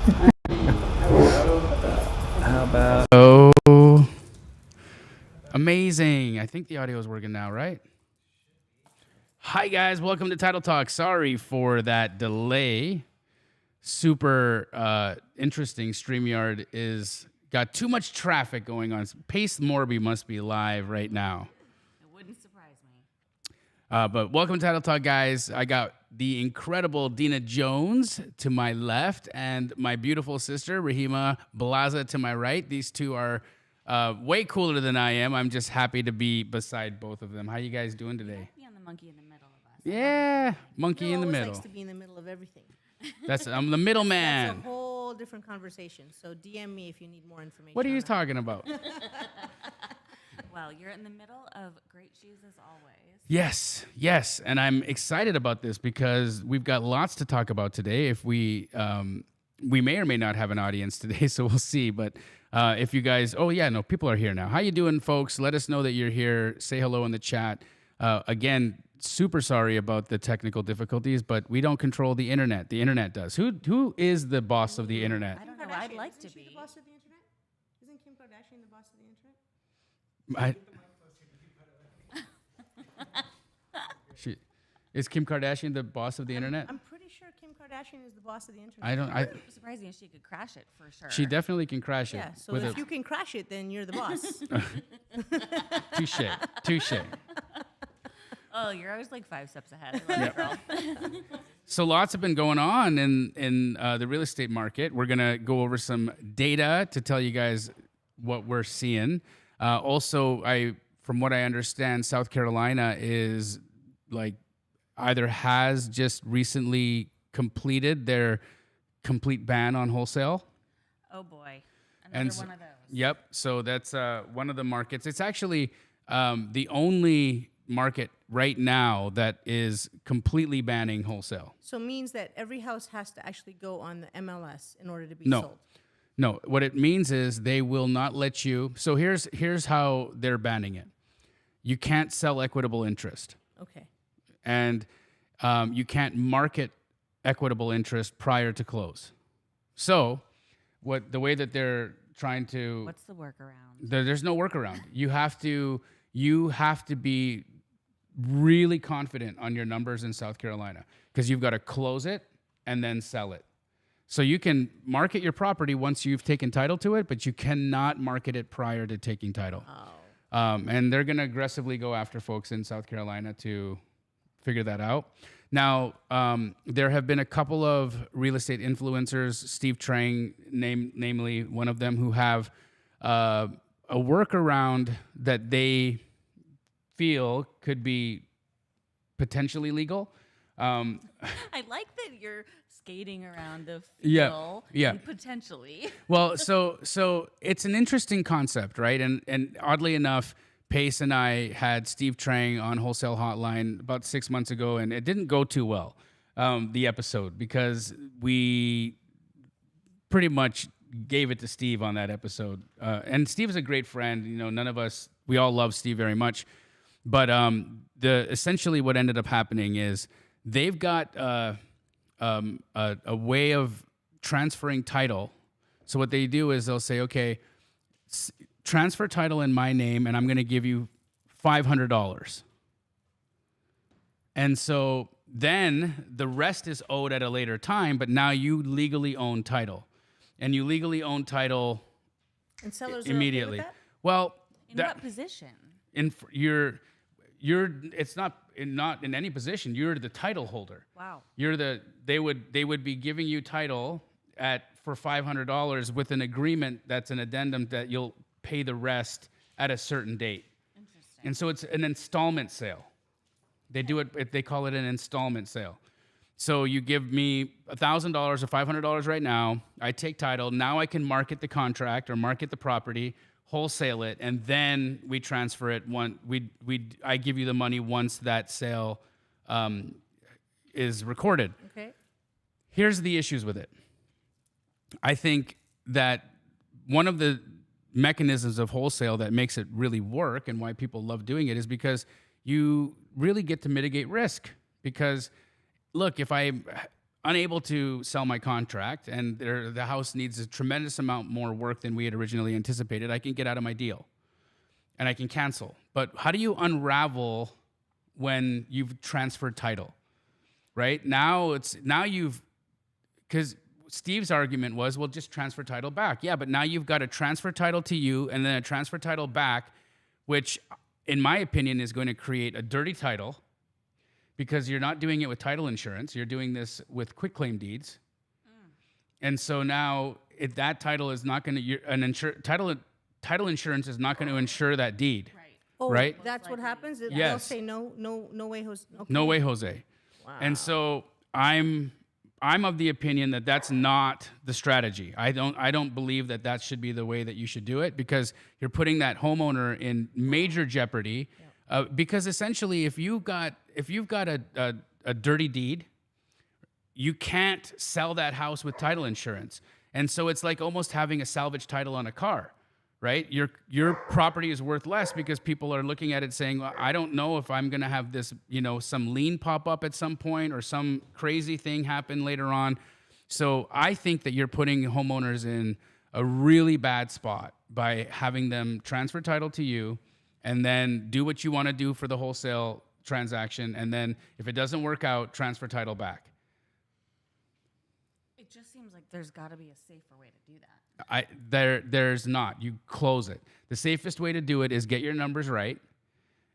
How about? Oh, amazing! I think the audio is working now, right? Hi guys, welcome to Title Talk. Sorry for that delay. Super interesting. StreamYard is got too much traffic going on. Pace Morby must be live right now. It wouldn't surprise me. But welcome to Title Talk, guys. I got the incredible Dena Jones to my left and my beautiful sister, Rahima Blaza, to my right. These two are way cooler than I am. I'm just happy to be beside both of them. How you guys doing today? Be on the monkey in the middle of us. Yeah, monkey in the middle. Likes to be in the middle of everything. I'm the middleman. That's a whole different conversation. So DM me if you need more information. What are you talking about? Well, you're in the middle of great shoes as always. Yes, and I'm excited about this because we've got lots to talk about today. If we may or may not have an audience today, so we'll see. But if you guys, people are here now. How you doing, folks? Let us know that you're here. Say hello in the chat. Again, super sorry about the technical difficulties, but we don't control the internet. The internet does. Who is the boss of the internet? I don't know. I'd like to be. The boss of the internet? Isn't Kim Kardashian the boss of the internet? Is Kim Kardashian the boss of the internet? I'm pretty sure Kim Kardashian is the boss of the internet. It's surprising if she could crash it for sure. She definitely can crash it. Yeah, so if you can crash it, then you're the boss. Touche. Oh, you're always like 5 steps ahead. I love it, girl. So lots have been going on in the real estate market. We're going to go over some data to tell you guys what we're seeing. Also, from what I understand, South Carolina is like either has just recently completed their complete ban on wholesale. Oh boy, another one of those. Yep. So that's one of the markets. It's actually the only market right now that is completely banning wholesale. So it means that every house has to actually go on the MLS in order to be sold. No, what it means is they will not let you. So here's how they're banning it. You can't sell equitable interest. Okay. And you can't market equitable interest prior to close. So the way that they're trying to... What's the workaround? There's no workaround. You have to be really confident on your numbers in South Carolina because you've got to close it and then sell it. So you can market your property once you've taken title to it, but you cannot market it prior to taking title. Oh. And they're going to aggressively go after folks in South Carolina to figure that out. Now, there have been a couple of real estate influencers, Steve Trang, namely one of them, who have a workaround that they feel could be potentially legal. I like that you're skating around the Yeah. and potentially. Well, so it's an interesting concept, right? And oddly enough, Pace and I had Steve Trang on Wholesale Hotline about 6 months ago, and it didn't go too well, the episode, because we pretty much gave it to Steve on that episode. And Steve is a great friend. You know, none of us, we all love Steve very much. But essentially what ended up happening is they've got a way of transferring title. So what they do is they'll say, okay, transfer title in my name, and I'm going to give you $500. And so then the rest is owed at a later time, but now you legally own title. And you legally own title And sellers immediately. Are okay with that? Well, In what position? You're it's not in any position. You're the title holder. Wow. They would be giving you title for $500 with an agreement that's an addendum that you'll pay the rest at a certain date. Interesting. And so it's an installment sale. They do it. They call it an installment sale. So you give me $1,000 or $500 right now. I take title. Now I can market the contract or market the property, wholesale it, and then we transfer it. I give you the money once that sale is recorded. Okay. Here's the issues with it. I think that one of the mechanisms of wholesale that makes it really work and why people love doing it is because you really get to mitigate risk. Because look, if I unable to sell my contract and the house needs a tremendous amount more work than we had originally anticipated, I can get out of my deal and I can cancel. But how do you unravel when you've transferred title, right? Because Steve's argument was, well, just transfer title back. Yeah, but now you've got a transfer title to you and then a transfer title back, which in my opinion is going to create a dirty title because you're not doing it with title insurance. You're doing this with quitclaim deeds. And so now that title is not going to, title insurance is not going to insure that deed. Right. Oh, Right? That's what happens? They'll Yes. say no way, Jose. Okay. No way, Jose. Wow. And so I'm of the opinion that that's not the strategy. I don't believe that should be the way that you should do it because you're putting that homeowner in major jeopardy. Because essentially, if you've got a dirty deed, you can't sell that house with title insurance, and so it's like almost having a salvage title on a car. Right? Your property is worth less because people are looking at it saying, well, I don't know if I'm going to have this, some lien pop up at some point or some crazy thing happen later on. So I think that you're putting homeowners in a really bad spot by having them transfer title to you and then do what you want to do for the wholesale transaction. And then if it doesn't work out, transfer title back. It just seems like there's got to be a safer way to do that. There's not. You close it. The safest way to do it is get your numbers right,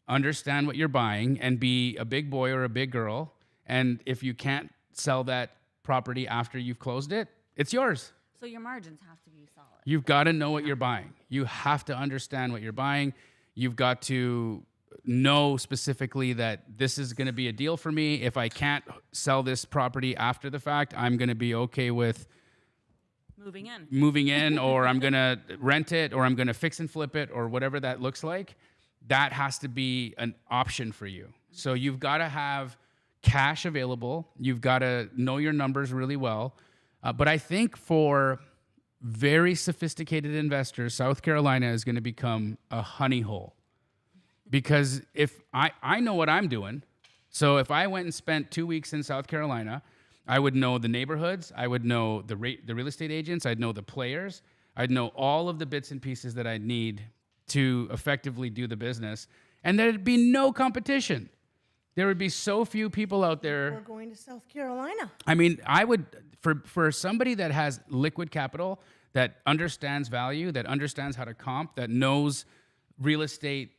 understand what you're buying, and be a big boy or a big girl. And if you can't sell that property after you've closed it, it's yours. So your margins have to be solid. You've got to know what you're buying. You have to understand what you're buying. You've got to know specifically that this is going to be a deal for me. If I can't sell this property after the fact, I'm going to be okay with moving in, or I'm going to rent it, or I'm going to fix and flip it, or whatever that looks like. That has to be an option for you. So you've got to have cash available. You've got to know your numbers really well. But I think for very sophisticated investors, South Carolina is going to become a honey hole. Because if I know what I'm doing, so if I went and spent 2 weeks in South Carolina, I would know the neighborhoods, I would know the real estate agents, I'd know the players, I'd know all of the bits and pieces that I'd need to effectively do the business, and there'd be no competition. There would be so few people out there. We're going to South Carolina. I mean, I would, for somebody that has liquid capital, that understands value, that understands how to comp, that knows real estate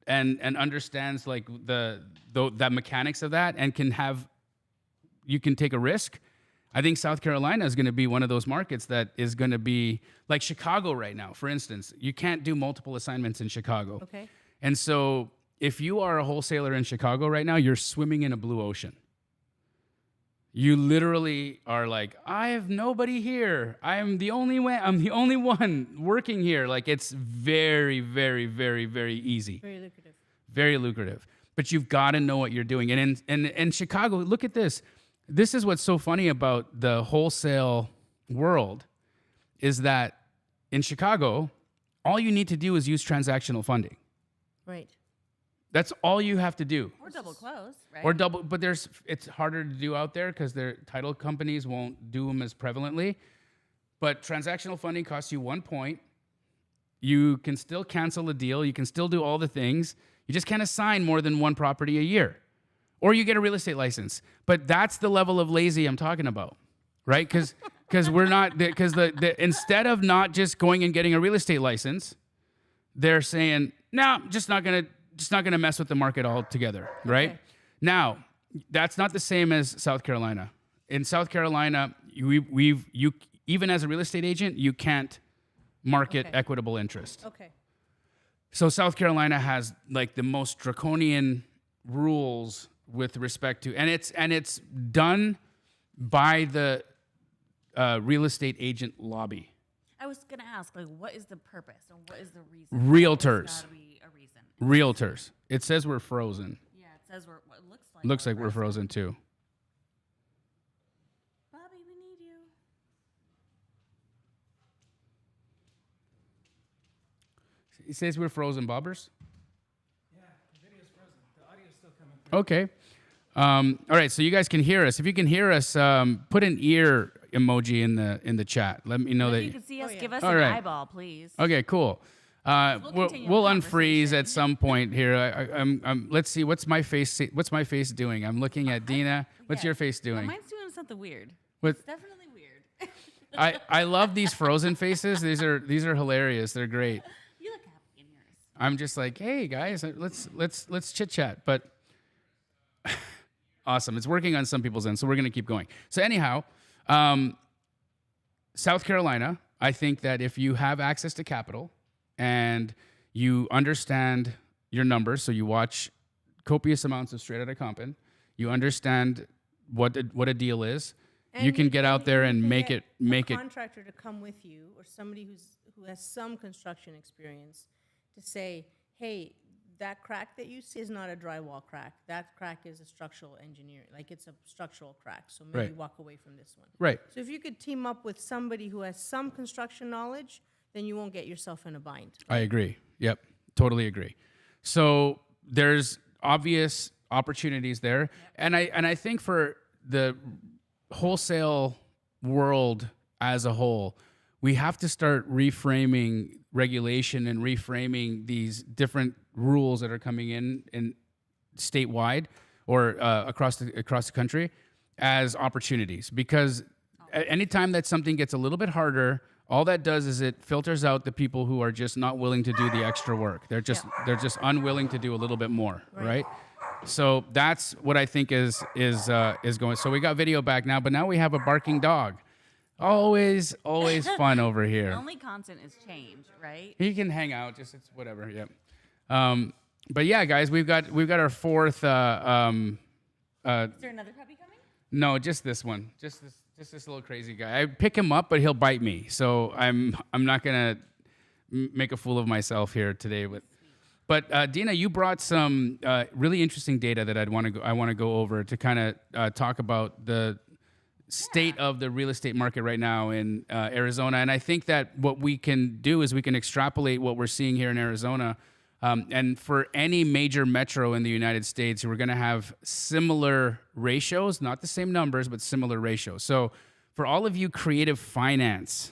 and understands like the mechanics of that, and you can take a risk. I think South Carolina is going to be one of those markets that is going to be like Chicago right now, for instance. You can't do multiple assignments in Chicago. Okay. And so if you are a wholesaler in Chicago right now, you're swimming in a blue ocean. You literally are like, I have nobody here. I'm the only one working here. Like, it's very, very, very, very easy. Very lucrative. Very lucrative. But you've got to know what you're doing. And in Chicago, look at this. This is what's so funny about the wholesale world is that in Chicago, all you need to do is use transactional funding. Right. That's all you have to do. Or double close, right? Or double, but it's harder to do out there because their title companies won't do them as prevalently. But transactional funding costs you 1 point. You can still cancel a deal. You can still do all the things. You just can't assign more than one property a year. Or you get a real estate license. But that's the level of lazy I'm talking about, right? Because we're not, because instead of not just going and getting a real estate license, they're saying, no, just not gonna mess with the market altogether, right? Okay. Now, that's not the same as South Carolina. In South Carolina, you even as a real estate agent, you can't market Okay. equitable interest. Okay. So South Carolina has like the most draconian rules with respect to, and it's done by the real estate agent lobby. I was gonna ask, like, what is the purpose and what is the reason? Realtors. There's gotta be a reason. Realtors. It says we're frozen. Yeah, it says we're. It looks like. Looks like we're frozen too. Bobby, we need you. It says we're frozen, bobbers. Yeah, the video's frozen. The audio's still coming through. Okay. All right, so you guys can hear us. If you can hear us, put an ear emoji in the chat. Let me know If that. you can see us, yeah. give us All an right. eyeball, please. Okay, cool. We'll continue we'll the unfreeze conversation. at some point here. Let's see. What's my face doing? I'm looking at Dena. What's your face Well, doing? mine's doing something weird. What? It's definitely weird. I love these frozen faces. These are hilarious. They're great. You look happy in yours. I'm just like, hey guys, let's chit chat. But awesome, it's working on some people's end, so we're gonna keep going. So anyhow, South Carolina. I think that if you have access to capital and you understand your numbers, so you watch copious amounts of Straight Outta Compton, you understand what a deal is. You can get out there and make it. A contractor to come with you, or somebody who has some construction experience, to say, hey, that crack that you see is not a drywall crack. That crack is a structural engineering, like it's a structural crack. So maybe Right. walk away from this one. Right. So if you could team up with somebody who has some construction knowledge, then you won't get yourself in a bind. I agree. Yep. Totally agree. So there's obvious opportunities there. And I think for the wholesale world as a whole, we have to start reframing regulation and reframing these different rules that are coming in statewide or across the country as opportunities. Because anytime that something gets a little bit harder, all that does is it filters out the people who are just not willing to do the extra work. They're just unwilling to do a little bit more, right? So that's what I think is going. So we got video back now, but now we have a barking dog. Always fun over The here. only constant is change, right? He can hang out, just it's whatever. Yep. But yeah, guys, we've got our fourth. Is there another puppy coming? No, just this one. Just this little crazy guy. I pick him up, but he'll bite me. So I'm not gonna make a fool of myself here today. But Dena, you brought some really interesting data that I want to go over to kind of talk about the state of the real estate market right now in Arizona. And I think that what we can do is we can extrapolate what we're seeing here in Arizona. And for any major metro in the United States, we're going to have similar ratios, not the same numbers, but similar ratios. So for all of you creative finance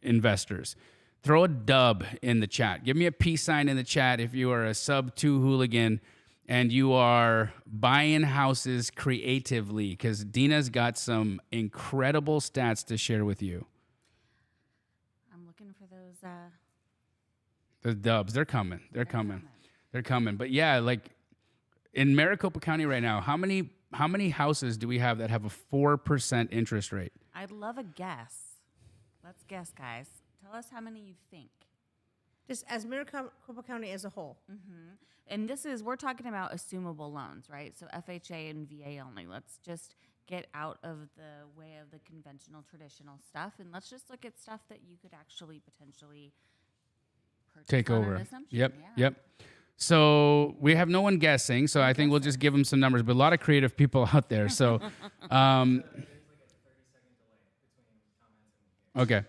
investors, throw a dub in the chat. Give me a peace sign in the chat if you are a sub 2 hooligan and you are buying houses creatively, because Dena's got some incredible stats to share with you. I'm looking for those. The dubs, they're coming. They're coming. But yeah, like in Maricopa County right now, how many houses do we have that have a 4% interest rate? I'd love a guess. Let's guess, guys. Tell us how many you think. Just as Maricopa County as a whole. And we're talking about assumable loans, right? So FHA and VA only. Let's just get out of the way of the conventional, traditional stuff, and let's just look at stuff that you could actually potentially purchase Take on over. an assumption. Yep. Yeah. Yep. So we have no one guessing, so I think we'll just give them some numbers, but a lot of creative people out there. So, okay.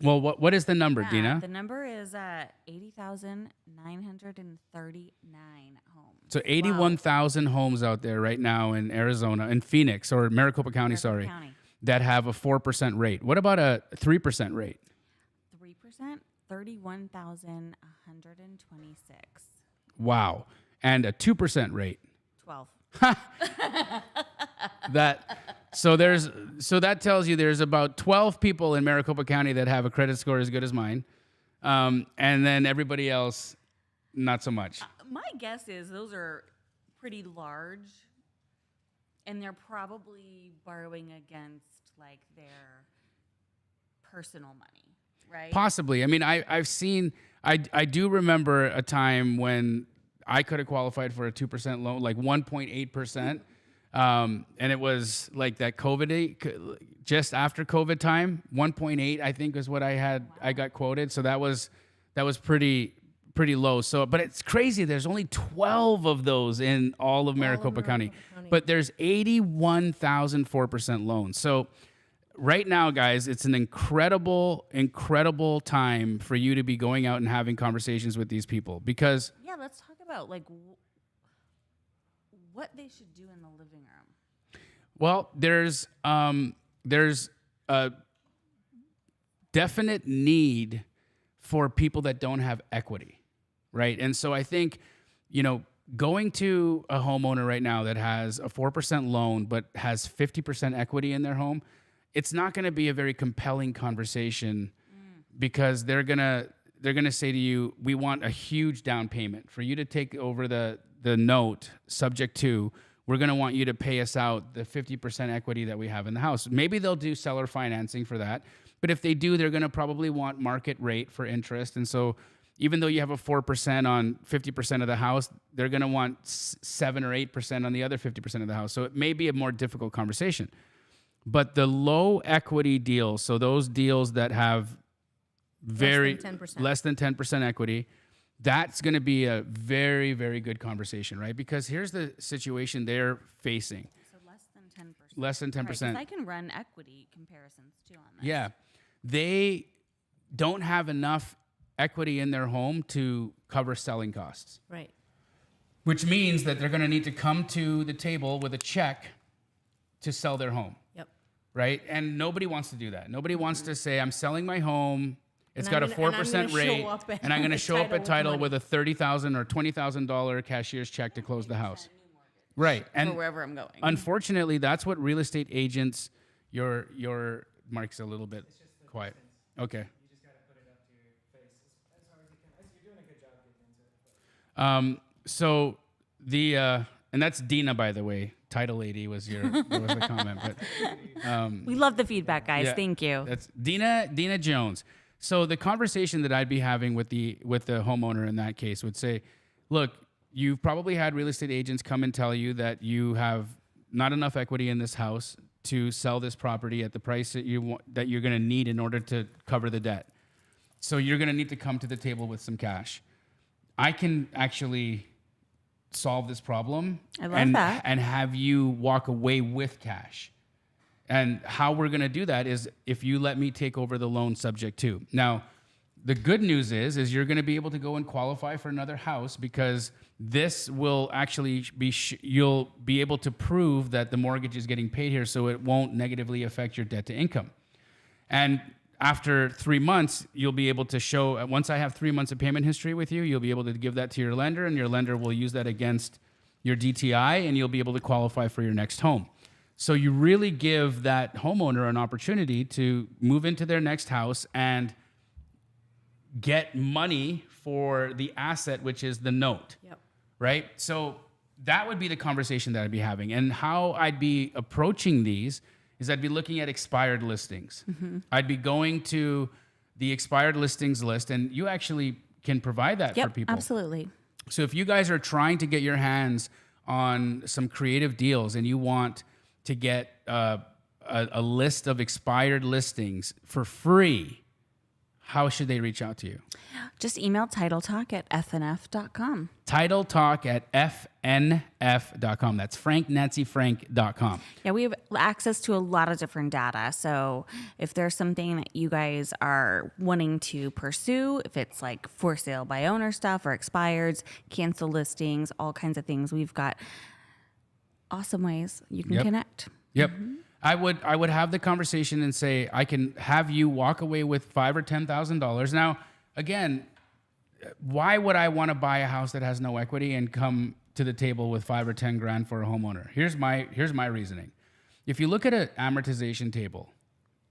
Well, what is the number, Yeah, Dena? the number is 80,939 homes. So 81,000 homes out there right now in Arizona, in Phoenix or Maricopa County, County. that have a 4% rate. What about a 3% rate? 3%, 31,126. Wow. And a 2% rate. 12. So that tells you there's about 12 people in Maricopa County that have a credit score as good as mine. And then everybody else, not so much. My guess is those are pretty large, and they're probably borrowing against like their personal money, right? Possibly. I mean, I've seen, I do remember a time when I could have qualified for a 2% loan, like 1.8%. And it was like that COVID, just after COVID time, 1.8, I think is what I had. Wow. I got quoted. So that was pretty low. So, but it's crazy. There's only 12 of those in all of Maricopa County, but there's 81,000 4% loans. So right now, guys, it's an incredible time for you to be going out and having conversations with these people, because yeah, let's talk about like what they should do in the living room. Well, there's a definite need for people that don't have equity, right? And so I think, going to a homeowner right now that has a 4% loan but has 50% equity in their home, it's not going to be a very compelling conversation because they're gonna say to you, we want a huge down payment for you to take over the note subject to. We're going to want you to pay us out the 50% equity that we have in the house. Maybe they'll do seller financing for that. But if they do, they're going to probably want market rate for interest. And so even though you have a 4% on 50% of the house, they're going to want 7 or 8% on the other 50% of the house. So it may be a more difficult conversation. But the low equity deals, so those deals that have less than 10% equity, that's going to be a very, very good conversation, right? Because here's the situation they're facing. So less than 10%. Less than 10%. Right, 'cause I can run equity comparisons too on this. Yeah. They don't have enough equity in their home to cover selling costs. Right. Which means that they're going to need to come to the table with a check to sell their home. Yep. Right? And nobody wants to do that. Nobody wants to say, I'm selling my home. It's got a 4% rate, and I'm going to show up at title with a $30,000 or $20,000 cashier's check to close the house. Right. And for wherever I'm going. unfortunately, that's what real estate agents, your Mark's a little bit quiet. Okay. You just got to put it up to your face as hard as you can. You're doing a good job getting into it. So and that's Dena, by the way. Title lady was the comment. But We love the feedback, guys. yeah, Thank you. That's Dena Jones. So the conversation that I'd be having with the homeowner in that case would say, look, you've probably had real estate agents come and tell you that you have not enough equity in this house to sell this property at the price that you're going to need in order to cover the debt. So you're going to need to come to the table with some cash. I can actually solve this problem I love that. and have you walk away with cash. And how we're going to do that is if you let me take over the loan subject to. Now, the good news is you're going to be able to go and qualify for another house because this will actually be, you'll be able to prove that the mortgage is getting paid here so it won't negatively affect your debt to income. And after 3 months, you'll be able to show, once I have 3 months of payment history with you, you'll be able to give that to your lender and your lender will use that against your DTI and you'll be able to qualify for your next home. So you really give that homeowner an opportunity to move into their next house and get money for the asset, which is the note. Yep. Right? So that would be the conversation that I'd be having. And how I'd be approaching these is I'd be looking at expired listings. Mm-hmm. I'd be going to the expired listings list, and you actually can provide that for people. Absolutely. So if you guys are trying to get your hands on some creative deals and you want to get a list of expired listings for free, how should they reach out to you? Just email titletalk@fnf.com. Titletalk@fnf.com. That's FrankNancyFrank.com. Yeah, we have access to a lot of different data. So if there's something that you guys are wanting to pursue, if it's like for sale by owner stuff or expireds, cancel listings, all kinds of things, we've got awesome ways you can connect. Yep. Mm-hmm. I would have the conversation and say, I can have you walk away with $5,000 or $10,000. Now, again, why would I want to buy a house that has no equity and come to the table with $5,000 or $10,000 for a homeowner? Here's my reasoning. If you look at an amortization table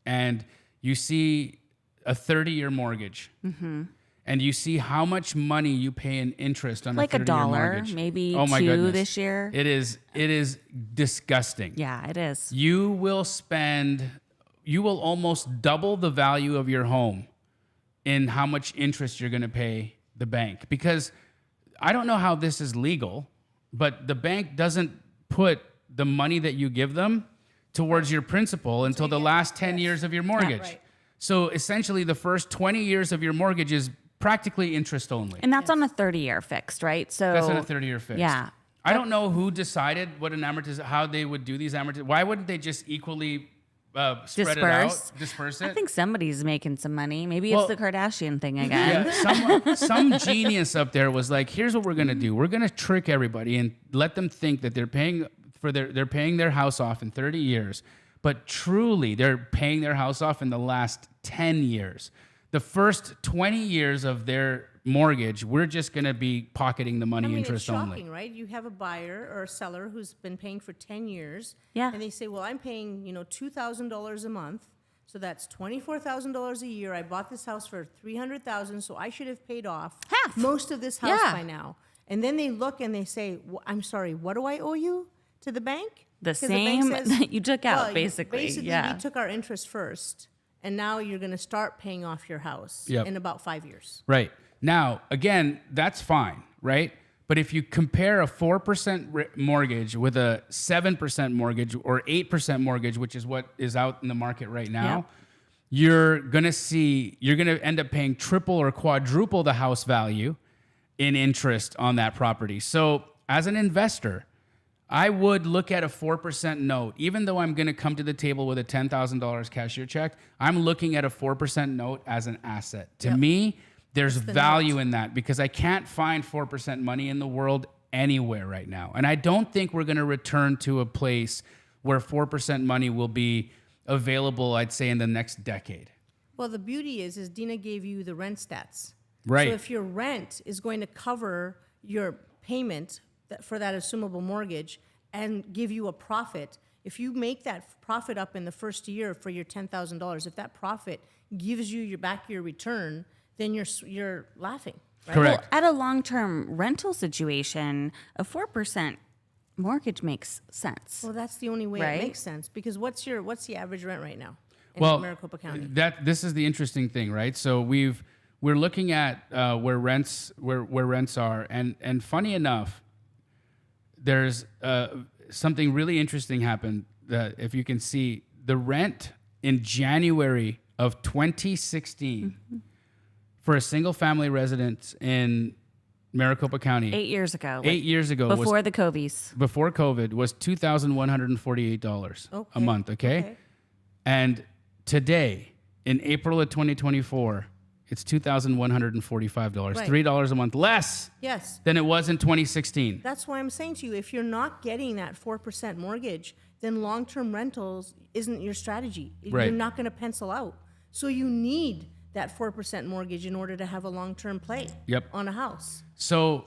and you see a 30-year mortgage, mm-hmm. and you see how much money you pay in interest on like a 30-year mortgage. Maybe oh my $2 goodness. This year. It is disgusting. Yeah, it is. You will almost double the value of your home in how much interest you're going to pay the bank. Because I don't know how this is legal, but the bank doesn't put the money that you give them towards your principal until the last 10 years of your mortgage. right. So essentially the first 20 years of your mortgage is practically interest only. And that's on a 30-year fixed, right? So That's on a 30-year fixed. Yeah. I don't know who decided what how they would do these amortizations. Why wouldn't they just equally spread it out, disperse it. I think somebody's making some money. Maybe it's the Kardashian thing again. Yeah, some genius up there was like, here's what we're gonna do. We're gonna trick everybody and let them think that they're paying their house off in 30 years, but truly they're paying their house off in the last 10 years. The first 20 years of their mortgage, we're just gonna be pocketing the money interest it's shocking, only. right? You have a buyer or a seller who's been paying for 10 years. Yeah. And they say, well, I'm paying, $2,000 a month. So that's $24,000 a year. I bought this house for $300,000, so I should have paid off Half. most of this house Yeah. by now. And then they look and they say, I'm sorry, what do I owe you to the bank? The 'Cause bank same says, that you took out, well, basically. Basically, Yeah. we took our interest first, and now you're going to start paying off your house Yep. in about 5 years. Right. Now, again, that's fine, right? But if you compare a 4% mortgage with a 7% mortgage or 8% mortgage, which is what is out in the market right now, Yep. you're going to end up paying triple or quadruple the house value in interest on that property. So as an investor, I would look at a 4% note. Even though I'm going to come to the table with a $10,000 cashier check, I'm looking at a 4% note as an asset. To Yep. me, there's the value note. in that because I can't find 4% money in the world anywhere right now. And I don't think we're going to return to a place where 4% money will be available, I'd say, in the next decade. Well, the beauty is Dena gave you the rent stats. Right. So if your rent is going to cover your payment for that assumable mortgage and give you a profit, if you make that profit up in the first year for your $10,000, if that profit gives you back your return, then you're laughing. Right? Correct. Well, at a long-term rental situation, a 4% mortgage makes sense. Well, that's the only way Right? it makes sense because what's the average rent right now in Well, Maricopa County? this is the interesting thing, right? So we're looking at where rents are, and funny enough, there's something really interesting happened. That if you can see the rent in January of 2016 for a single family residence in Maricopa County 8 years ago. 8 years ago Before was, the Covies. before COVID was $2,148 a Okay, month. Okay? And today, in April of 2024, it's $2,145, Right. $3 a month less Yes. than it was in 2016. That's why I'm saying to you, if you're not getting that 4% mortgage, then long-term rentals isn't your strategy. Right. You're not going to pencil out. So you need that 4% mortgage in order to have a long-term play Yep. on a house. So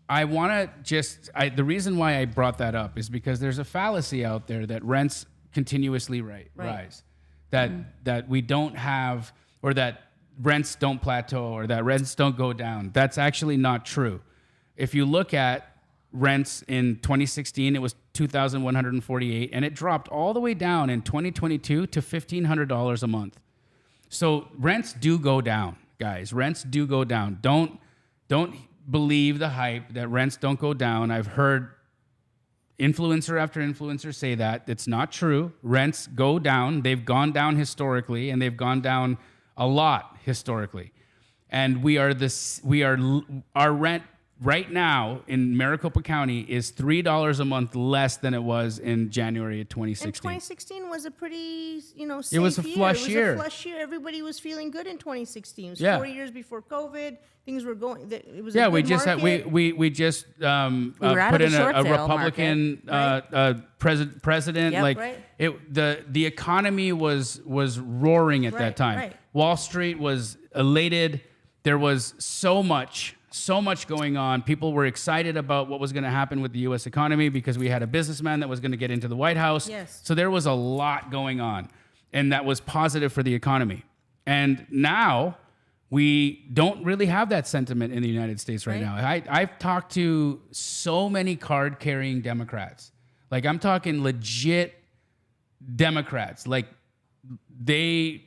I want to the reason why I brought that up is because there's a fallacy out there that rents continuously rise, that we don't have, or that rents don't plateau, or that rents don't go down. That's actually not true. If you look at rents in 2016, it was $2,148, and it dropped all the way down in 2022 to $1,500 a month. So rents do go down, guys. Rents do go down. Don't believe the hype that rents don't go down. I've heard influencer after influencer say that. It's not true. Rents go down. They've gone down historically, and they've gone down a lot historically. And our rent right now in Maricopa County is $3 a month less than it was in January of 2016. And 2016 was a pretty, safe It was a flush year. year. It was a flush year. Everybody was feeling good in 2016. It was Yeah. 4 years before COVID. Things were going. It was Yeah, a we good just had, market. we just were out put of in the short a sale Republican president. Yep. Like Right. the economy was roaring at that Right, time. right. Wall Street was elated. There was so much going on. People were excited about what was going to happen with the U.S. economy because we had a businessman that was going to get into the White House. Yes. So there was a lot going on, and that was positive for the economy. And now we don't really have that sentiment in the United States right now. I've talked to so many card-carrying Democrats. Like, I'm talking legit Democrats. Like, they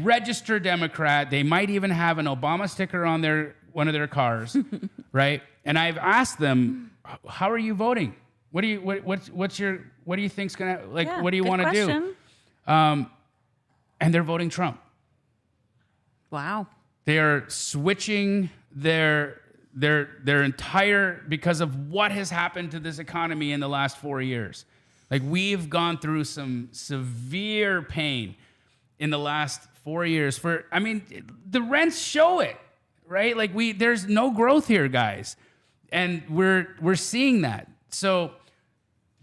register Democrat. They might even have an Obama sticker on one of their cars, right? And I've asked them, "How are you voting? What do you think's gonna like? Yeah, what do you good want to do?" question. And they're voting Trump. Wow. They are switching their entire, because of what has happened to this economy in the last 4 years. Like we've gone through some severe pain in the last 4 years. The rents show it, right? Like there's no growth here, guys, and we're seeing that. So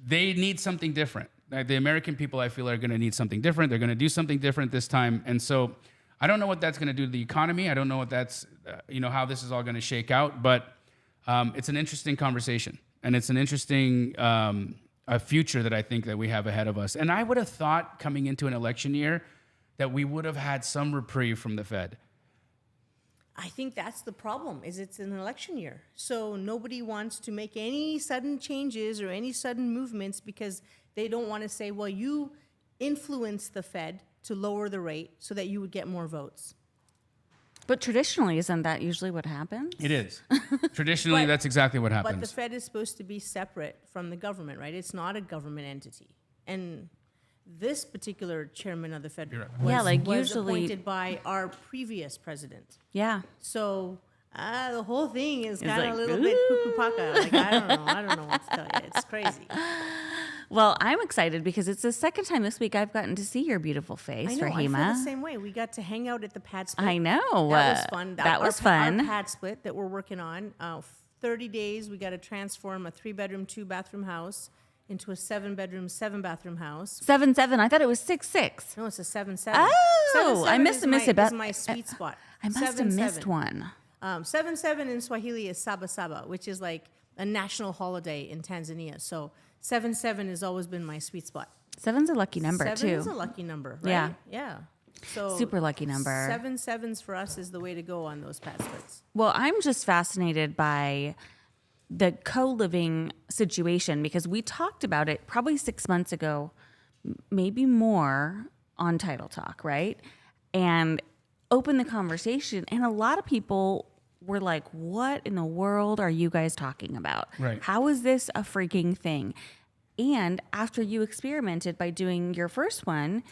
they need something different. Like the American people, I feel, are going to need something different. They're going to do something different this time, and so I don't know what that's going to do to the economy. I don't know what that's how this is all going to shake out, but it's an interesting conversation, and it's an interesting a future that I think that we have ahead of us. And I would have thought coming into an election year that we would have had some reprieve from the Fed. I think that's the problem, is it's an election year. So nobody wants to make any sudden changes or any sudden movements because they don't want to say, well, you influence the Fed to lower the rate so that you would get more votes. But traditionally, isn't that usually what happens? It is. Traditionally, that's exactly what happens. But the Fed is supposed to be separate from the government, right? It's not a government entity. And this particular chairman of the Fed was usually appointed by our previous president. Yeah. So the whole thing is kind of like, a little bit cuckoo paka. Like, I don't know what to tell you. It's crazy. Well, I'm excited because it's the second time this week I've gotten to see your beautiful face, I know, Rahima. I feel the same way. We got to hang out at the Padsplit. I know. That was fun. That was fun. Our Padsplit that we're working on, 30 days, we got to transform a 3-bedroom, 2-bathroom house into a 7-bedroom, 7-bathroom house. 7-7. I thought it was 6-6. No, it's a 7-7. Oh, I missed it. Is my sweet spot. I must have missed one. 7-7 in Swahili is Saba Saba, which is like a national holiday in Tanzania. So 7-7 has always been my sweet spot. 7's a lucky number, too. 7 is a lucky number, right? Yeah. Yeah. So Super lucky number. 7-7s for us is the way to go on those Padsplits. Well, I'm just fascinated by the co-living situation because we talked about it probably 6 months ago, maybe more, on Title Talk, right? And opened the conversation, and a lot of people were like, what in the world are you guys talking about? Right. How is this a freaking thing? And after you experimented by doing your first one,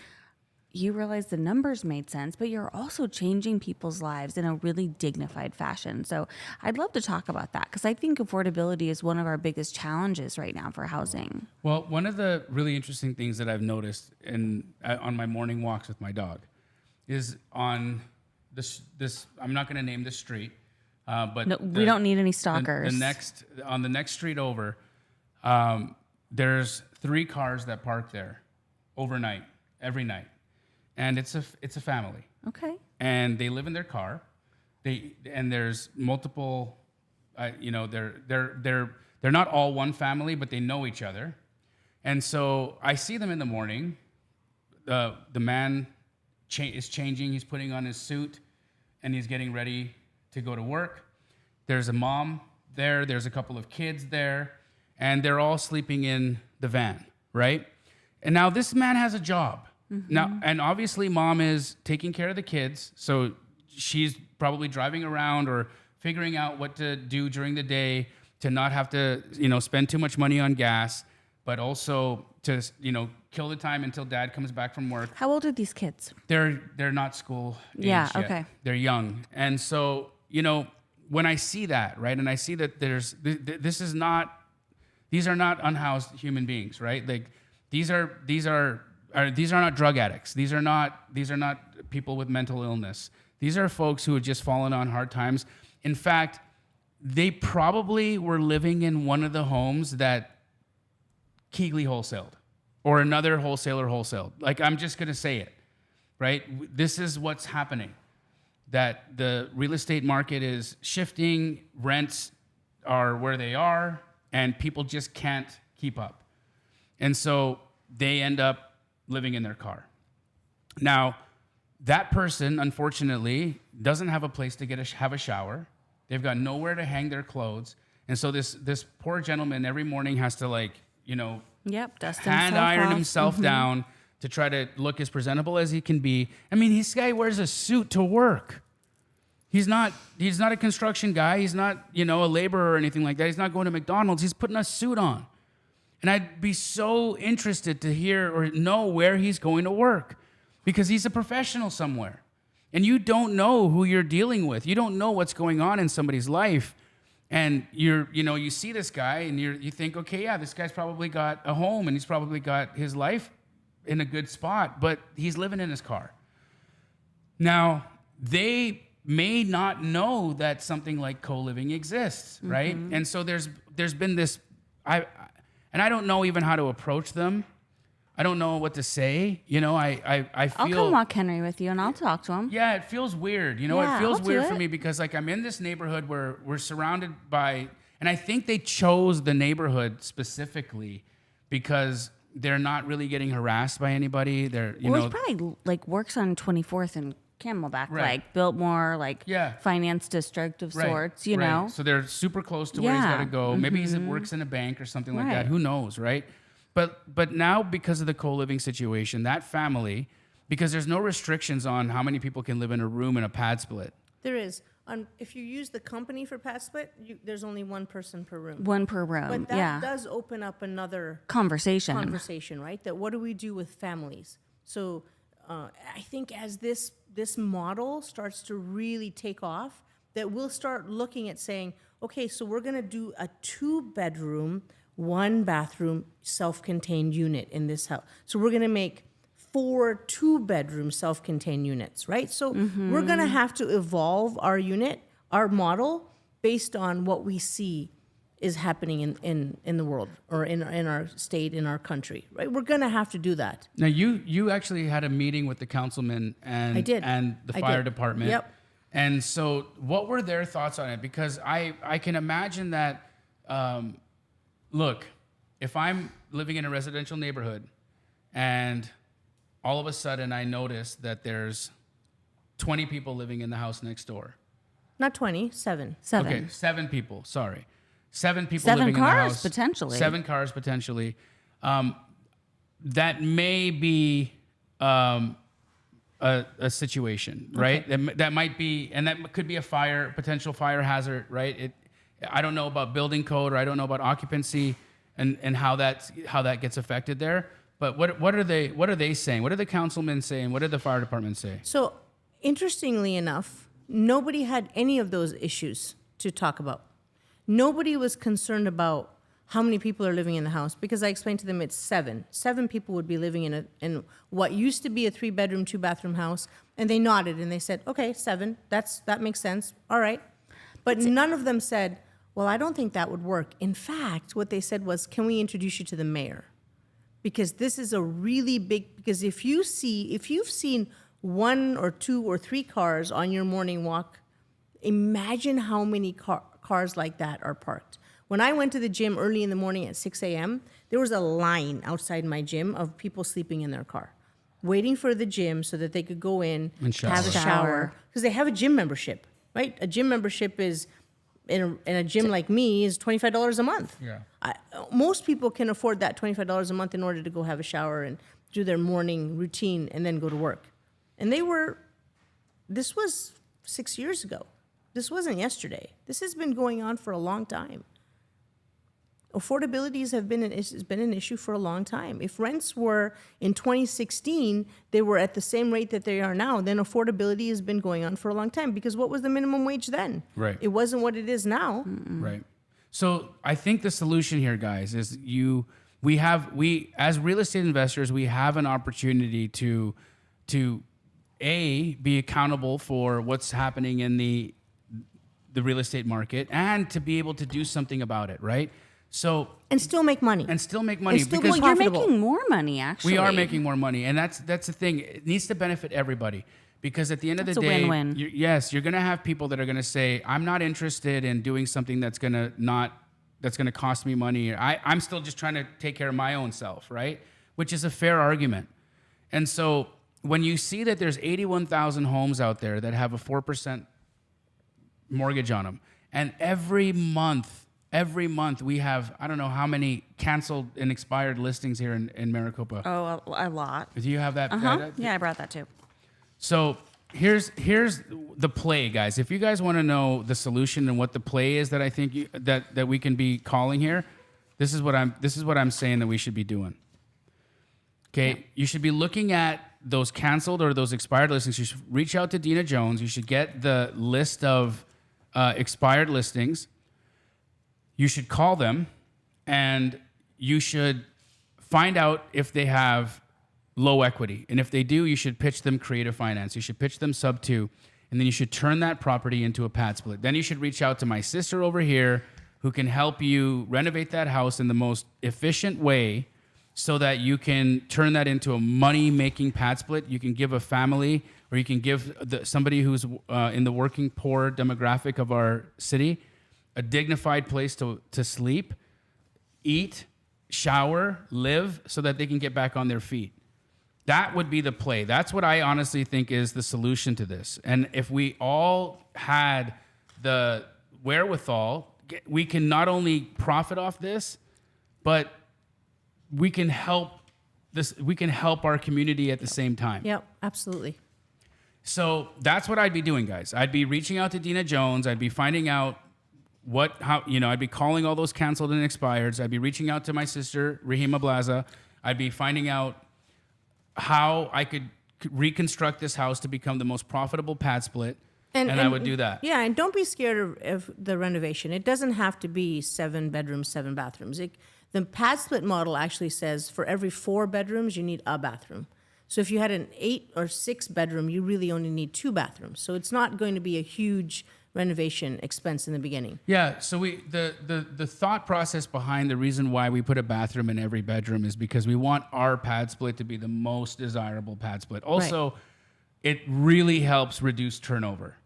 you realized the numbers made sense, but you're also changing people's lives in a really dignified fashion. So I'd love to talk about that because I think affordability is one of our biggest challenges right now for housing. Well, one of the really interesting things that I've noticed on my morning walks with my dog is on this I'm not going to name the street, but No, we don't need any stalkers. On the next street over, there's 3 cars that park there overnight, every night. And it's a family. Okay. And they live in their car. And there's multiple, they're not all one family, but they know each other. And so I see them in the morning. The man is changing. He's putting on his suit, and he's getting ready to go to work. There's a mom there. There's a couple of kids there, and they're all sleeping in the van, right? And now this man has a job. Mm-hmm. Now, and obviously mom is taking care of the kids, so she's probably driving around or figuring out what to do during the day to not have to, spend too much money on gas, but also to, kill the time until dad comes back from work. How old are these kids? They're not school age Yeah, yet. okay. They're young. And so, when I see that, right, and I see that these are not unhoused human beings, right? Like these are not drug addicts. These are not people with mental illness. These are folks who have just fallen on hard times. In fact, they probably were living in one of the homes that Keegley wholesaled or another wholesaler wholesaled. Like, I'm just going to say it, right? This is what's happening, that the real estate market is shifting, rents are where they are, and people just can't keep up. And so they end up living in their car. Now, that person, unfortunately, doesn't have a place to have a shower. They've got nowhere to hang their clothes. And so this poor gentleman every morning has to dust hand iron himself down to try to look as presentable as he can be. I mean, this guy wears a suit to work. He's not a construction guy. He's not, a laborer or anything like that. He's not going to McDonald's. He's putting a suit on. And I'd be so interested to hear or know where he's going to work because he's a professional somewhere. And you don't know who you're dealing with. You don't know what's going on in somebody's life. And you see this guy and you think, okay, yeah, this guy's probably got a home and he's probably got his life in a good spot, but he's living in his car. Now, they may not know that something like co-living exists, right? And so there's been this, I don't know even how to approach them. I don't know what to say. I feel. I'll come walk Henry with you and I'll talk to him. Yeah, it feels weird. Yeah, it feels I'll do weird for it. me because like I'm in this neighborhood where we're surrounded by, and I think they chose the neighborhood specifically because they're not really getting harassed by anybody. They're, Well, it's probably like works on 24th and Camelback, Right. like Biltmore, like Yeah. finance district of Right, sorts, you right. know? So they're super close to where he's Yeah. got to go. Maybe he works in a bank or something like that. Right. Who knows, right? But now because of the co-living situation, that family, because there's no restrictions on how many people can live in a room in a pad split. There is. If you use the company for Padsplit, there's only one person per room. One per room, But that yeah. does open up another Conversation. right? That what do we do with families? So I think as this model starts to really take off, that we'll start looking at saying, okay, so we're going to do a 2-bedroom, 1-bathroom, self-contained unit in this house. So we're going to make 4 2-bedroom self-contained units, right? So we're going to have to evolve our unit, our model, based on what we see is happening in the world or in our state, in our country, right? We're going to have to do that. Now, you actually had a meeting with the councilman and I did. and the I fire did. department. Yep. And so, what were their thoughts on it? Because I can imagine that. Look, if I'm living in a residential neighborhood, and all of a sudden I notice that there's 20 people living in the house next door. Not 20, 7. 7. Okay, 7 people. Sorry, 7 people 7 living in the cars, house. potentially. 7 cars potentially. That may be a situation, right? That might be, and that could be a potential fire hazard, right? I don't know about building code, or I don't know about occupancy, and how that gets affected there. But what are they saying? What are the councilmen saying? What did the fire department say? So, interestingly enough, nobody had any of those issues to talk about. Nobody was concerned about how many people are living in the house, because I explained to them it's 7. 7 people would be living in what used to be a 3-bedroom, 2-bathroom house, and they nodded and they said, "Okay, 7. That makes sense. All right." But none of them said, "Well, I don't think that would work." In fact, what they said was, "Can we introduce you to the mayor?" Because this is a really big, because if you've seen 1 or 2 or 3 cars on your morning walk, imagine how many cars like that are parked. When I went to the gym early in the morning at 6 a.m., there was a line outside my gym of people sleeping in their car, waiting for the gym so that they could go in, And shower. have a shower, because they have a gym membership, right? A gym membership is, in a gym like me, is $25 a month. Yeah. Most people can afford that $25 a month in order to go have a shower and do their morning routine and then go to work. And this was 6 years ago. This wasn't yesterday. This has been going on for a long time. Affordability has been an issue for a long time. If rents were in 2016, they were at the same rate that they are now, then affordability has been going on for a long time. Because what was the minimum wage then? Right. It wasn't what it is now. Right. So I think the solution here, guys, is we as real estate investors, we have an opportunity to be accountable for what's happening in the real estate market, and to be able to do something about it, right? So And still make money. and still make money, And still because be Well, you're profitable. making more money, actually. we are making more money, and that's the thing. It needs to benefit everybody, because at the end of That's the a day, win-win. you're going to have people that are going to say, "I'm not interested in doing something that's going to cost me money. I'm still just trying to take care of my own self," right? Which is a fair argument. And so when you see that there's 81,000 homes out there that have a 4% mortgage on them, and every month we have, I don't know how many canceled and expired listings here in Maricopa. Oh, a lot. Do you have that? Yeah, I brought that too. So here's the play, guys. If you guys want to know the solution and what the play is that I think that we can be calling here, this is what I'm saying that we should be doing. Okay, you should be looking at those canceled or those expired listings. You should reach out to Dena Jones. You should get the list of expired listings. you should call them and you should find out if they have low equity. And if they do, you should pitch them creative finance. You should pitch them sub 2, and then you should turn that property into a pad split. Then you should reach out to my sister over here who can help you renovate that house in the most efficient way so that you can turn that into a money-making pad split. You can give a family, or you can give somebody who's in the working poor demographic of our city a dignified place to sleep, eat, shower, live, so that they can get back on their feet. That would be the play. That's what I honestly think is the solution to this. And if we all had the wherewithal, we can not only profit off this, but we can help our community at the same time. Yep, absolutely. So that's what I'd be doing, guys. I'd be reaching out to Dena Jones. I'd be finding out I'd be calling all those canceled and expireds. I'd be reaching out to my sister, Rahima Blaza. I'd be finding out how I could reconstruct this house to become the most profitable pad split. And I would do that. Yeah, and don't be scared of the renovation. It doesn't have to be 7 bedrooms, 7 bathrooms. The pad split model actually says for every 4 bedrooms, you need a bathroom. So if you had an 8 or 6 bedroom, you really only need 2 bathrooms. So it's not going to be a huge renovation expense in the beginning. Yeah, so the thought process behind the reason why we put a bathroom in every bedroom is because we want our pad split to be the most desirable pad split. Also, it really helps reduce turnover.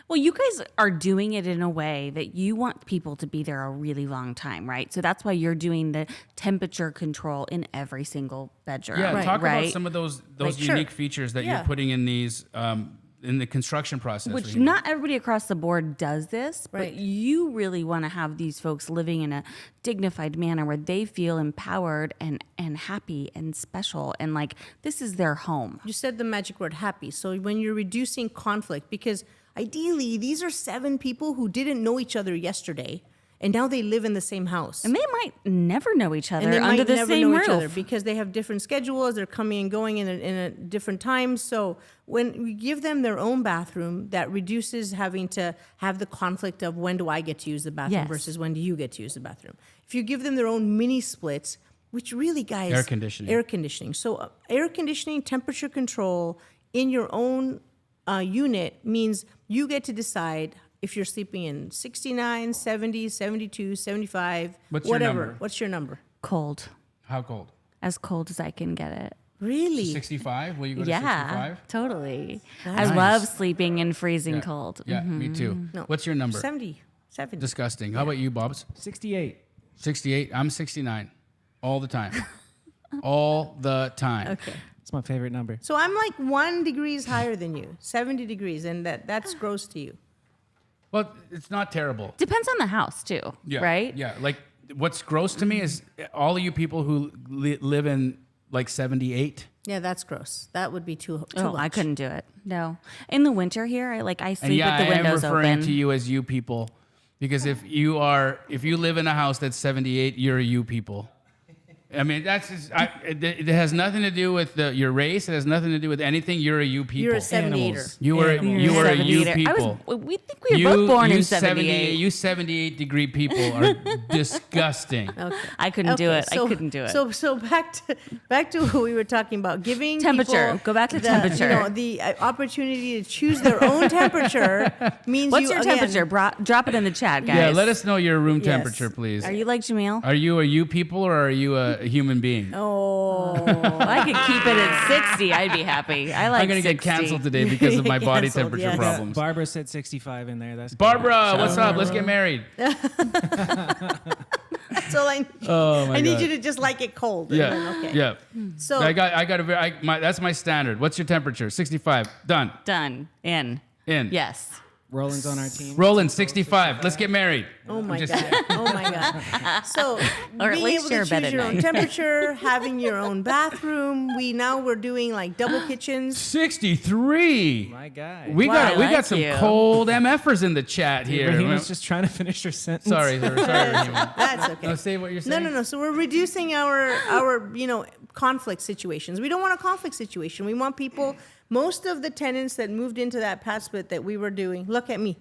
Well, you guys are doing it in a way that you want people to be there a really long time, right? So that's why you're doing the temperature control in every single bedroom. Yeah, talk about some of those unique sure. features that you're putting in these in the construction process. Which Rahima. not everybody across the board does this, but Right. you really want to have these folks living in a dignified manner where they feel empowered and happy and special and like this is their home. You said the magic word happy. So when you're reducing conflict, because ideally these are 7 people who didn't know each other yesterday, and now they live in the same house. And they might never know each other And they under might the never same know roof. each other because they have different schedules. They're coming and going in a different times. So when we give them their own bathroom, that reduces having to have the conflict of when do I get to use the bathroom Yes. versus when do you get to use the bathroom. If you give them their own mini splits, which really, guys, Air conditioning. Air conditioning. So air conditioning, temperature control in your own unit means you get to decide if you're sleeping in 69, 70, 72, 75, What's your whatever. number? What's your number? Cold. How cold? As cold as I can get it. Really? 65? Will you go to Yeah, 65? totally. Nice. I love sleeping in freezing Yeah. cold. Yeah, me too. No. What's your number? 70. Disgusting. How about you, Bobs? 68. 68. I'm 69. All the time. All the time. Okay. It's my favorite number. So I'm like 1 degrees higher than you, 70 degrees, and that's gross to you. Well, it's not terrible. Depends on the house too, Yeah. right? Yeah. Like, what's gross to me is all of you people who live in like 78. Yeah, that's gross. That would be too Oh, much. I couldn't do it. No. In the winter here, I And sleep yeah, with the I am windows referring open. to you as you people, because if you live in a house that's 78, you're a you people. I mean, it has nothing to do with your race. It has nothing to do with anything. You're a you people. You're a 78er. You are a you 78er. people. We think we were both born in 78. 78. You 78-degree people are disgusting. Okay. I couldn't do Okay, it. I couldn't do it. So back to what we were talking about, giving Temperature. people Go back to temperature. The opportunity to choose their own temperature means What's you, your again, temperature? Drop it in the chat, guys. Yeah, let us know your room Yes. temperature, please. Are you like Jamil? Are you a you people or are you a human being? Oh, I could keep it at 60. I'd be happy. I like I'm gonna 60. get canceled today because of my body Canceled, temperature yes. problems. Barbara said 65 in there. That's good. Barbara, what's up? Let's get married. so Oh my I need God. you to just like it cold. and Yeah. then, okay. Yeah. So I got that's my standard. What's your temperature? 65. Done. Done. In. Yes. Roland's on our team. Roland, 65. Let's get married. Oh my I'm just- God. Oh my God. So Or at being least able share to a bed choose at your own night. temperature, having your own bathroom. We're doing like double kitchens. 63. My guy. We Wow, got I we like got some you. cold MFers in the chat here. Rahima's just trying to finish her sentence. Sorry, Rahima. That's okay. No, say what you're saying. No. So we're reducing our conflict situations. We don't want a conflict situation. We want people. Most of the tenants that moved into that Padsplit that we were doing. Look at me.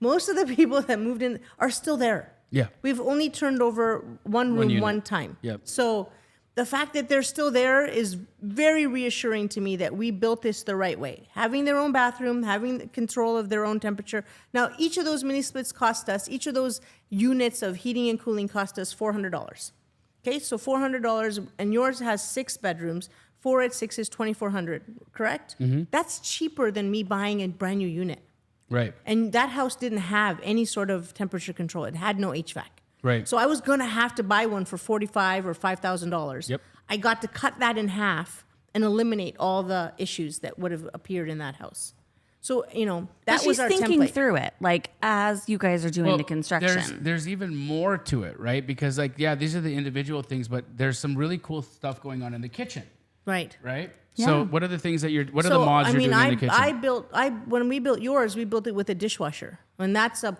Most of the people that moved in are still there. Yeah. We've only turned over one room unit. one time. Yep. So the fact that they're still there is very reassuring to me that we built this the right way. Having their own bathroom, having control of their own temperature. Now, each of those mini splits cost us, each of those units of heating and cooling cost us $400. Okay, so $400, and yours has 6 bedrooms. 4 at 6 is $2,400, correct? That's cheaper than me buying a brand new unit. Right. And that house didn't have any sort of temperature control. It had no HVAC. Right. So I was going to have to buy one for $45,000 or $5,000. Yep. I got to cut that in half and eliminate all the issues that would have appeared in that house. So, that But was she's our thinking template. through it, like as you guys are doing the construction. There's even more to it, right? Because these are the individual things, but there's some really cool stuff going on in the kitchen, Right. right? Yeah. So what are the things that what are the mods you're doing in the kitchen? When we built yours, we built it with a dishwasher. And that's a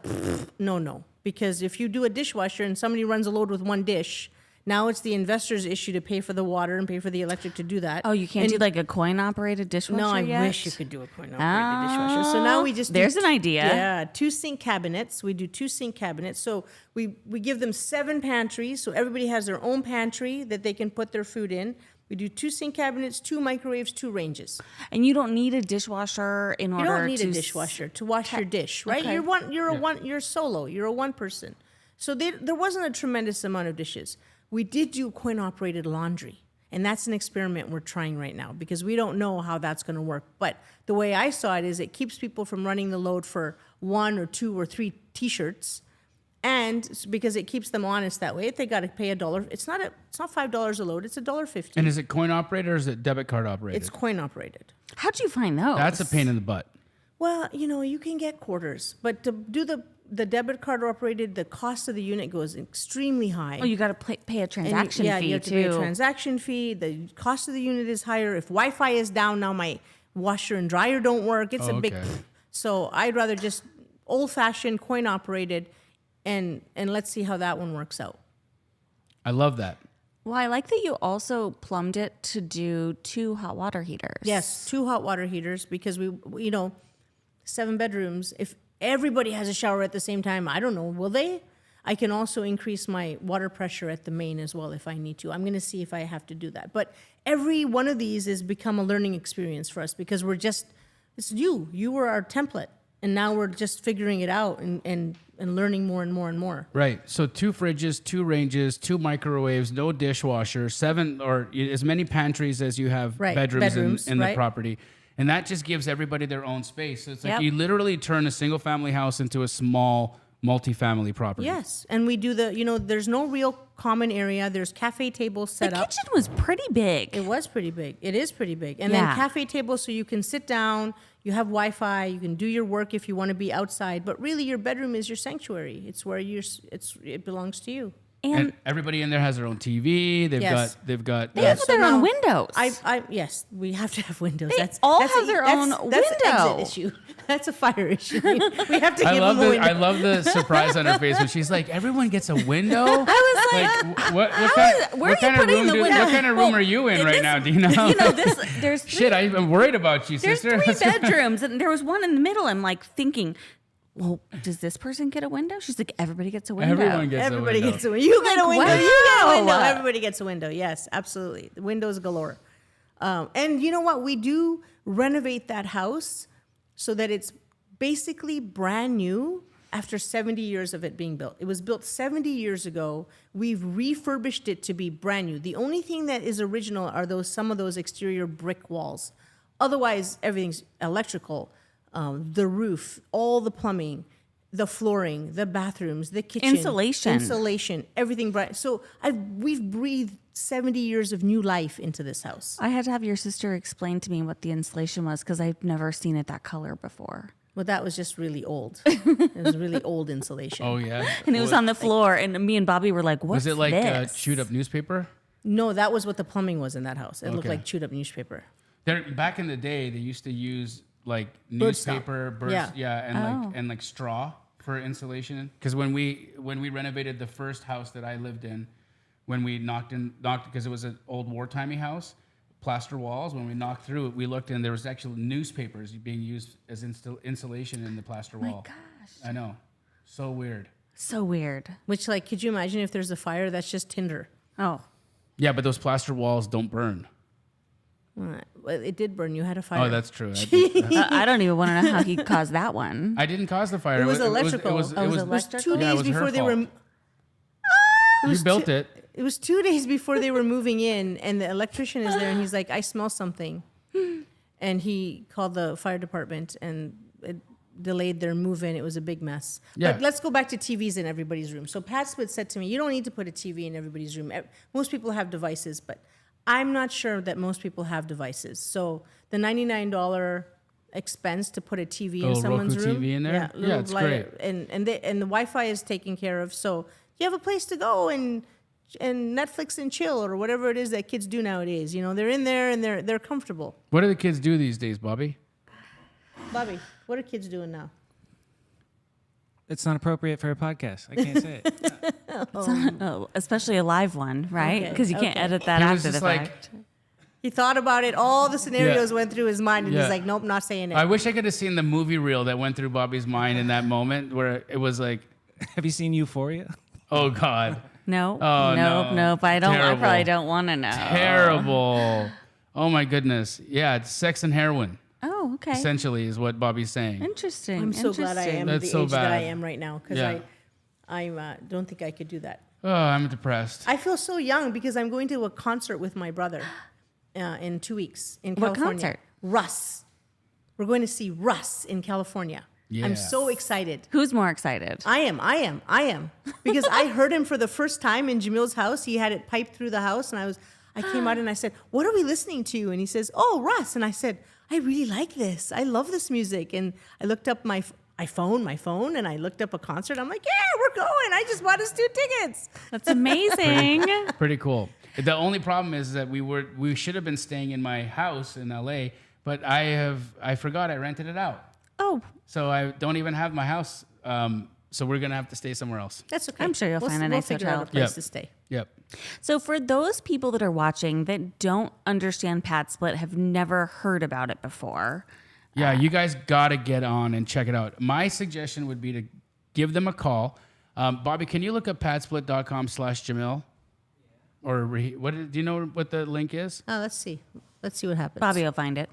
no. Because if you do a dishwasher and somebody runs a load with one dish, now it's the investor's issue to pay for the water and pay for the electric to do that. Oh, you can't do like a coin-operated dishwasher No, I yet? wish you could do a coin-operated dishwasher. So now we just There's an idea. Yeah, 2 sink cabinets. We do 2 sink cabinets. So we give them 7 pantries. So everybody has their own pantry that they can put their food in. We do 2 sink cabinets, 2 microwaves, 2 ranges. And you don't need a dishwasher in You order don't need to a dishwasher to wash your dish, right? Okay. You're solo. You're a one person. So there wasn't a tremendous amount of dishes. We did do coin-operated laundry, and that's an experiment we're trying right now because we don't know how that's going to work. But the way I saw it is it keeps people from running the load for 1 or 2 or 3 T-shirts, and because it keeps them honest that way. If they got to pay $1, it's not $5 a load. It's $1.50. And is it coin operated or is it debit card operated? It's coin-operated. How'd you find those? That's a pain in the butt. Well, you can get quarters, but to do the debit card operated, the cost of the unit goes extremely high. Oh, you got to pay a transaction fee you have to too. pay a transaction fee. The cost of the unit is higher. If Wi-Fi is down, now my washer and dryer don't work. It's a big. Okay. So I'd rather just old-fashioned coin operated, and let's see how that one works out. I love that. Well, I like that you also plumbed it to do 2 hot water heaters. Yes, 2 hot water heaters because we 7 bedrooms. If everybody has a shower at the same time, I don't know, will they? I can also increase my water pressure at the main as well if I need to. I'm going to see if I have to do that. But every one of these has become a learning experience for us because it's you. You were our template. And now we're just figuring it out and learning more and more and more. Right. So 2 fridges, 2 ranges, 2 microwaves, no dishwasher, 7 or as many pantries as you have bedrooms in the property. And that just gives everybody their own space. So it's like you literally turn a single family house into a small multi-family property. Yes. And we do there's no real common area. There's cafe tables set The up. kitchen was pretty big. It was pretty big. It is pretty big. And then cafe tables so you can sit down, you have Wi-Fi, you can do your work if you want to be outside. But really your bedroom is your sanctuary. It's where it belongs to you. And everybody in there has their own TV. They've got They have their own windows. Yes, we have to have windows. They all have their own That's an window. exit issue. That's a fire issue. We have to give I them a window. I love the surprise on her face when she's like, "Everyone gets a window." I was like, where are you putting the window? What kind of room are you in right now, Dena? There's 3, Shit, I'm worried about you, there's sister. 3 bedrooms, and there was one in the middle. I'm like thinking, well, does this person get a window? She's like, everybody gets a window. Everyone gets Everybody a window. gets a window. You get a window. wow. You get a window. Everybody gets a window. Yes, absolutely. The windows galore. And you know what? We do renovate that house so that it's basically brand new after 70 years of it being built. It was built 70 years ago. We've refurbished it to be brand new. The only thing that is original are some of those exterior brick walls. Otherwise, everything's electrical. The roof, all the plumbing, the flooring, the bathrooms, the kitchen. Insulation, everything bright. So we've breathed 70 years of new life into this house. I had to have your sister explain to me what the insulation was because I've never seen it that color before. Well, that was just really old. It was really old insulation. Oh yeah. And it was on the floor, and me and Bobby were like, "What's Was it like this?" chewed up newspaper? No, that was what the plumbing was in that house. It looked Okay. like chewed up newspaper. Back in the day, they used to use like Bird stock. newspaper, and like straw for insulation. Because when we renovated the first house that I lived in, when we knocked because it was an old wartimey house, plaster walls. When we knocked through it, we looked and there was actually newspapers being used as insulation in the plaster wall. gosh. I know, so weird. So weird. Which, like, could you imagine if there's a fire? That's just tinder. Oh, Yeah, but those plaster walls don't burn. Well, it did burn. You had a fire. Oh, that's true. I don't even want to know how he caused that one. I didn't cause the fire. It was electrical. It was, Oh, it was It was electrical? 2 Yeah, it days was her before they were. fault. You was built two- it. It was 2 days before they were moving in, and the electrician is there, and he's like, "I smell something," and he called the fire department, and it delayed their move in. It was a big mess. Yeah. But let's go back to TVs in everybody's room. So Padsplit said to me, "You don't need to put a TV in everybody's room. Most people have devices, but I'm not sure that most people have devices. So the $99 expense to put a TV in little someone's Roku room, TV in there? little Yeah, it's great. and the Wi-Fi is taken care of. So you have a place to go and Netflix and chill or whatever it is that kids do nowadays. You know, they're in there and they're comfortable. What do the kids do these days, Bobby? Bobby, what are kids doing now? It's not appropriate for a podcast. I can't say it. Oh, especially a live one, right? Okay, Because you can't okay. edit that He was after the just like- fact. He thought about it. All the scenarios Yeah. went through his mind, and Yeah. he's like, "Nope, not saying it." I wish I could have seen the movie reel that went through Bobby's mind in that moment where it was like, Have you seen Euphoria? oh God, No, Oh, nope, no. nope. I don't. I Terrible. probably don't want to know. terrible. Oh my goodness. Yeah, it's sex and heroin, Oh, okay. essentially, is what Bobby's saying. Interesting. I'm so glad I am That's the so age that I bad. am right now because Yeah. I don't think I could do that. Oh, I'm depressed. I feel so young because I'm going to a concert with my brother in 2 weeks in What California. concert? Russ. We're going to see Russ in California. I'm Yes. so excited. Who's more excited? I am. Because I heard him for the first time in Jamil's house. He had it piped through the house, and I came out and I said, "What are we listening to?" And he says, "Oh, Russ." And I said, "I really like this. I love this music." And I looked up my phone, and I looked up a concert. I'm like, "Yeah, we're going. I just bought us 2 tickets." That's amazing. Pretty cool. The only problem is that we should have been staying in my house in LA, but I forgot I rented it out. Oh, So I don't even have my house. So we're gonna have to stay somewhere else. That's okay. I'm sure you'll find a we'll nice figure out a hotel. place Yep. to stay. Yep. so for those people that are watching that don't understand Padsplit, have never heard about it before, Yeah, you guys gotta get on and check it out. My suggestion would be to give them a call. Bobby, can you look up padsplit.com/Jamil? Or do you know what the link is? Let's see. Let's see what happens. Bobby will find it.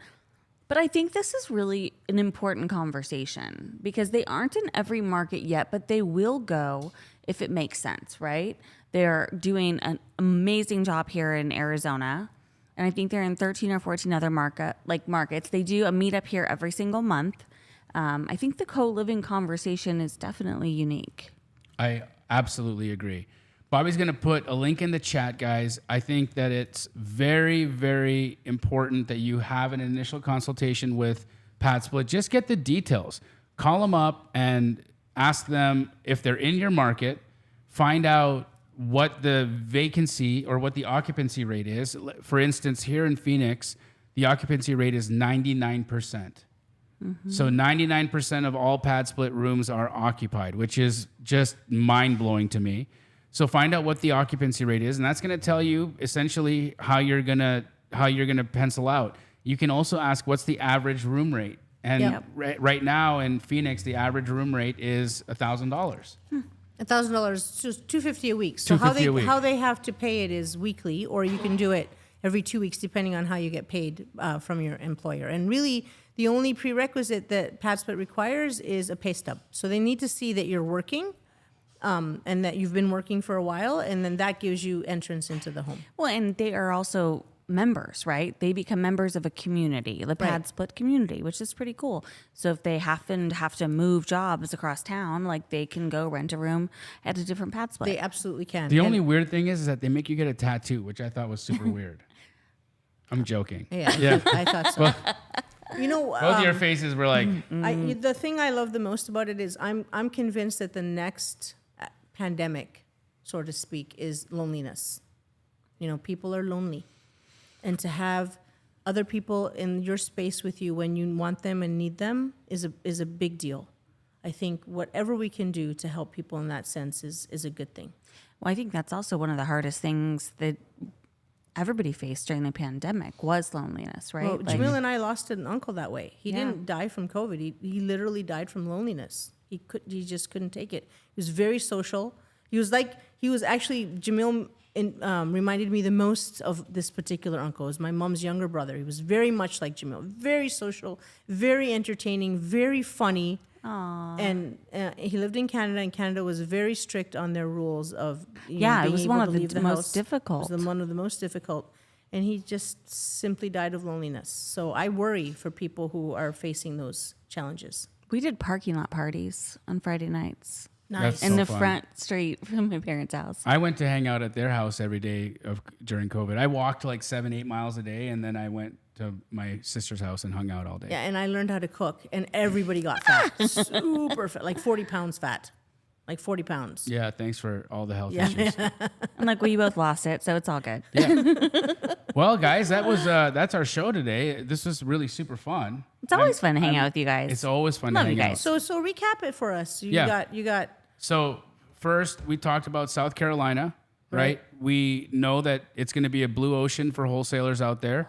But I think this is really an important conversation because they aren't in every market yet, but they will go if it makes sense, right? They're doing an amazing job here in Arizona. And I think they're in 13 or 14 other markets. They do a meetup here every single month. I think the co-living conversation is definitely unique. I absolutely agree. Bobby's going to put a link in the chat, guys. I think that it's very, very important that you have an initial consultation with Padsplit. Just get the details. Call them up and ask them if they're in your market. Find out what the vacancy or what the occupancy rate is. For instance, here in Phoenix, the occupancy rate is 99%. So 99% of all Padsplit rooms are occupied, which is just mind-blowing to me. So find out what the occupancy rate is, and that's going to tell you essentially how you're going to pencil out. You can also ask what's the average room rate. And Yep. right now in Phoenix, the average room rate is $1,000. $1,000, just $250 a week. So $250 a week. how they have to pay it is weekly, or you can do it every 2 weeks, depending on how you get paid from your employer. And really, the only prerequisite that Padsplit requires is a pay stub. So they need to see that you're working, and that you've been working for a while, and then that gives you entrance into the home. Well, and they are also members, right? They become members of a community, the Padsplit community, which is pretty cool. So if they happen to have to move jobs across town, like they can go rent a room at a different Padsplit. They absolutely can. The And- only weird thing is that they make you get a tattoo, which I thought was super weird. I'm joking. Yeah, I thought so. You know, Both your faces were like, the thing I love the most about it is I'm convinced that the next pandemic, so to speak, is loneliness. You know, people are lonely, and to have other people in your space with you when you want them and need them is a big deal. I think whatever we can do to help people in that sense is a good thing. Well, I think that's also one of the hardest things that everybody faced during the pandemic was loneliness, right? Well, Jamil and I lost an uncle that way. He Yeah. didn't die from COVID. He literally died from loneliness. He just couldn't take it. He was very social. He was actually Jamil reminded me the most of this particular uncle. It was my mom's younger brother. He was very much like Jamil, very social, very entertaining, very funny. Aww. And he lived in Canada, and Canada was very strict on their rules of it was one of the most house. difficult. It was one of the most difficult, and he just simply died of loneliness. So I worry for people who are facing those challenges. We did parking lot parties on Friday nights Nice. That's in so the fun. front street from my parents' house. I went to hang out at their house every day during COVID. I walked like 7-8 miles a day, and then I went to my sister's house and hung out all day. Yeah, and I learned how to cook, and everybody got fat, super fat, like 40 pounds fat, like 40 pounds. Yeah, thanks for all the health Yeah. issues. I'm like, well, you both lost it, so it's all good. Well, guys, that's our show today. This was really super fun. It's always fun to hang out with you guys. It's always fun Love to you hang guys. out. So recap it for us. You Yeah. got So first, we talked about South Carolina, right? We know that it's going to be a blue ocean for wholesalers out there.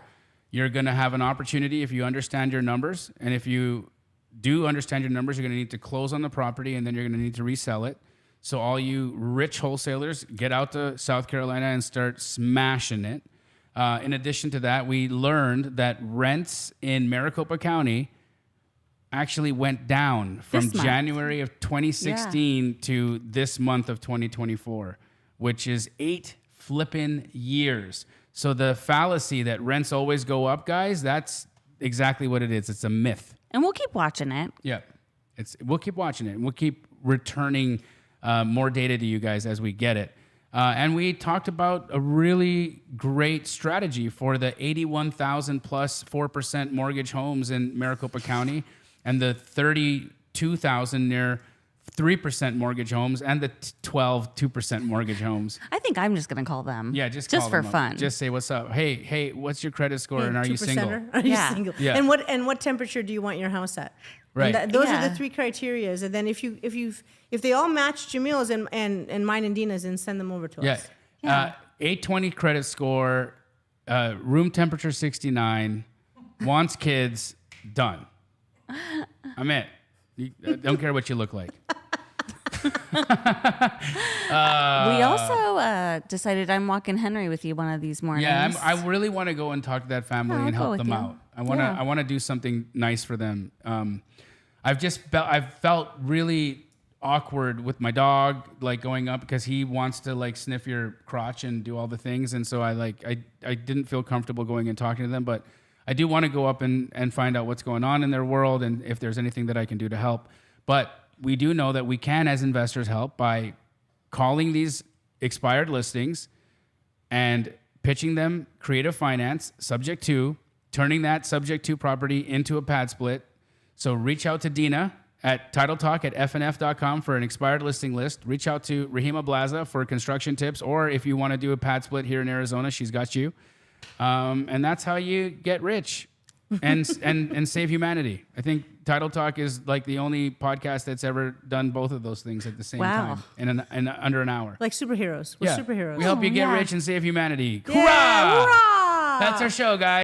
You're going to have an opportunity if you understand your numbers. And if you do understand your numbers, you're going to need to close on the property, and then you're going to need to resell it. So all you rich wholesalers, get out to South Carolina and start smashing it. In addition to that, we learned that rents in Maricopa County actually went down from This month. January of 2016 to this month of 2024, which is 8 flippin' years. So the fallacy that rents always go up, guys, that's exactly what it is. It's a myth. And we'll keep watching it. Yeah, we'll keep watching it, and we'll keep returning more data to you guys as we get it. And we talked about a really great strategy for the 81,000 plus 4% mortgage homes in Maricopa County, and the 32,000 near 3% mortgage homes, and the 12 2% mortgage homes. I think I'm just going to call them. Yeah, just for call them up. fun. Just say what's up. Hey, what's your credit score, and are you single? 2%er? Are you Yeah. single? Yeah. And what temperature do you want your house at? Right. And those are Yeah. the 3 criterias. And then if they all match Jamil's and mine and Dena's, then send them over to Yeah. us. 820 credit score, room temperature 69, wants kids, done. I'm it. I don't care what you look like. We also decided I'm walking Henry with you one of these mornings. Yeah, I really want to go and talk to that family Yeah, and I'll go help with them you. out. Yeah. I want to do something nice for them. I've felt really awkward with my dog, like going up because he wants to like sniff your crotch and do all the things, and so I didn't feel comfortable going and talking to them, but I do want to go up and find out what's going on in their world and if there's anything that I can do to help. But we do know that we can, as investors, help by calling these expired listings and pitching them creative finance subject to, turning that subject to property into a pad split. So reach out to Dena at titletalk@fnf.com for an expired listing list. Reach out to Rahima Blaza for construction tips, or if you want to do a pad split here in Arizona, she's got you. And that's how you get rich and save humanity. I think Title Talk is like the only podcast that's ever done both of those things at the same Wow. time in under an hour. Like superheroes. We're superheroes. We help you get yeah. rich and save humanity. Yeah, Hurrah! hurrah! That's our show, guys.